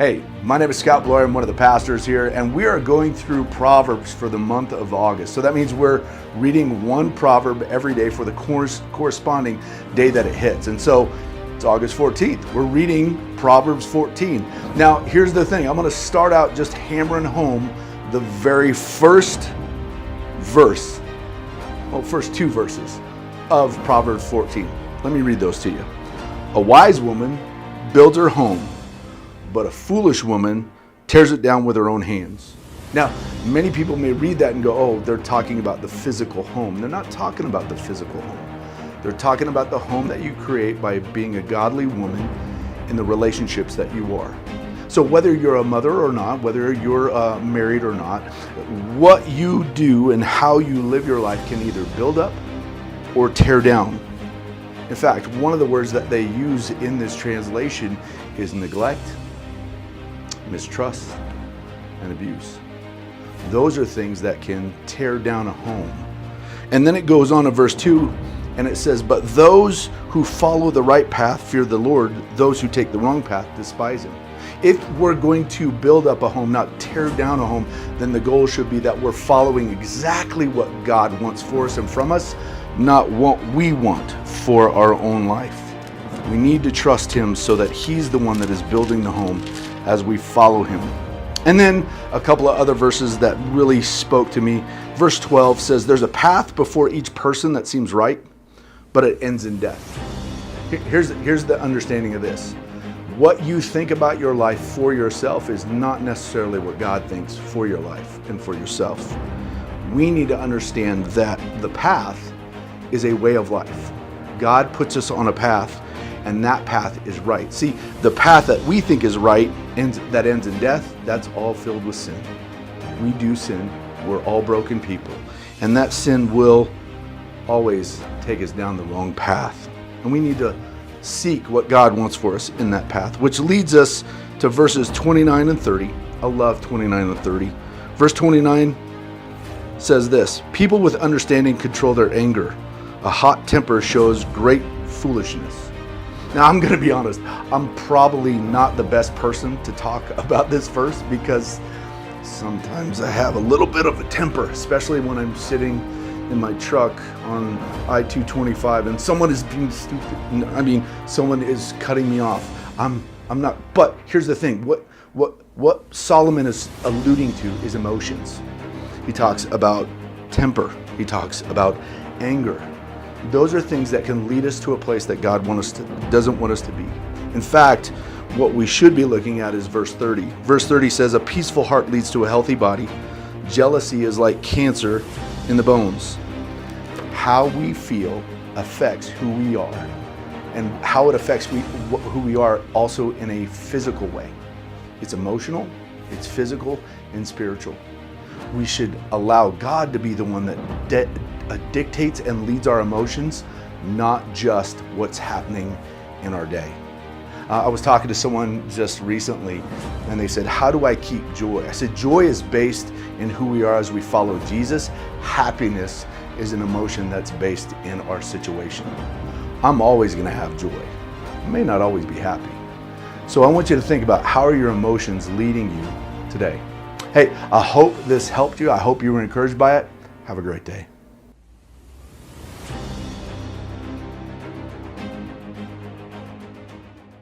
Hey, my name is Scott Bloyer. I'm one of the pastors here, and we are going through Proverbs for the month of August. So that means we're reading one proverb every day for the corresponding day that it hits. And so it's August 14th. We're reading Proverbs 14. Now, here's the thing. I'm going to start out just hammering home the very first two verses of Proverbs 14. Let me read those to you. A wise woman builds her home, but a foolish woman tears it down with her own hands. Now, many people may read that and go, oh, they're talking about the physical home. They're not talking about the physical home. They're talking about the home that you create by being a godly woman in the relationships that you are. So whether you're a mother or not, whether you're married or not, what you do and how you live your life can either build up or tear down. In fact, one of the words that they use in this translation is neglect, mistrust, and abuse. Those are things that can tear down a home. And then it goes on in verse 2 and it says, but those who follow the right path fear the Lord, those who take the wrong path despise him. If we're going to build up a home, not tear down a home, then the goal should be that we're following exactly what God wants for us and from us, not what we want for our own life. We need to trust him so that he's the one that is building the home as we follow him. And then a couple of other verses that really spoke to me. Verse 12 says, there's a path before each person that seems right, but it ends in death. Here's the understanding of this. What you think about your life for yourself is not necessarily what God thinks for your life and for yourself. We need to understand that the path is a way of life. God puts us on a path, and that path is right. See, the path that we think is right that ends in death, that's all filled with sin. We do sin. We're all broken people. And that sin will always take us down the wrong path. And we need to seek what God wants for us in that path, which leads us to verses 29 and 30. I love 29 and 30. Verse 29 says this, people with understanding control their anger. A hot temper shows great foolishness. Now, I'm going to be honest, I'm probably not the best person to talk about this verse because sometimes I have a little bit of a temper, especially when I'm sitting in my truck on I-225 and someone is being stupid. Someone is cutting me off. I'm not, but here's the thing. What Solomon is alluding to is emotions. He talks about temper. He talks about anger. Those are things that can lead us to a place that God doesn't want us to be. In fact, what we should be looking at is verse 30. Verse 30 says, a peaceful heart leads to a healthy body. Jealousy is like cancer in the bones. How we feel affects who we are, and how it affects who we are also in a physical way. It's emotional, it's physical, and spiritual. We should allow God to be the one that dictates and leads our emotions, not just what's happening in our day. I was talking to someone just recently and they said, how do I keep joy? I said, joy is based in who we are as we follow Jesus. Happiness is an emotion that's based in our situation. I'm always going to have joy. I may not always be happy. So I want you to think about, how are your emotions leading you today? Hey, I hope this helped you. I hope you were encouraged by it. Have a great day.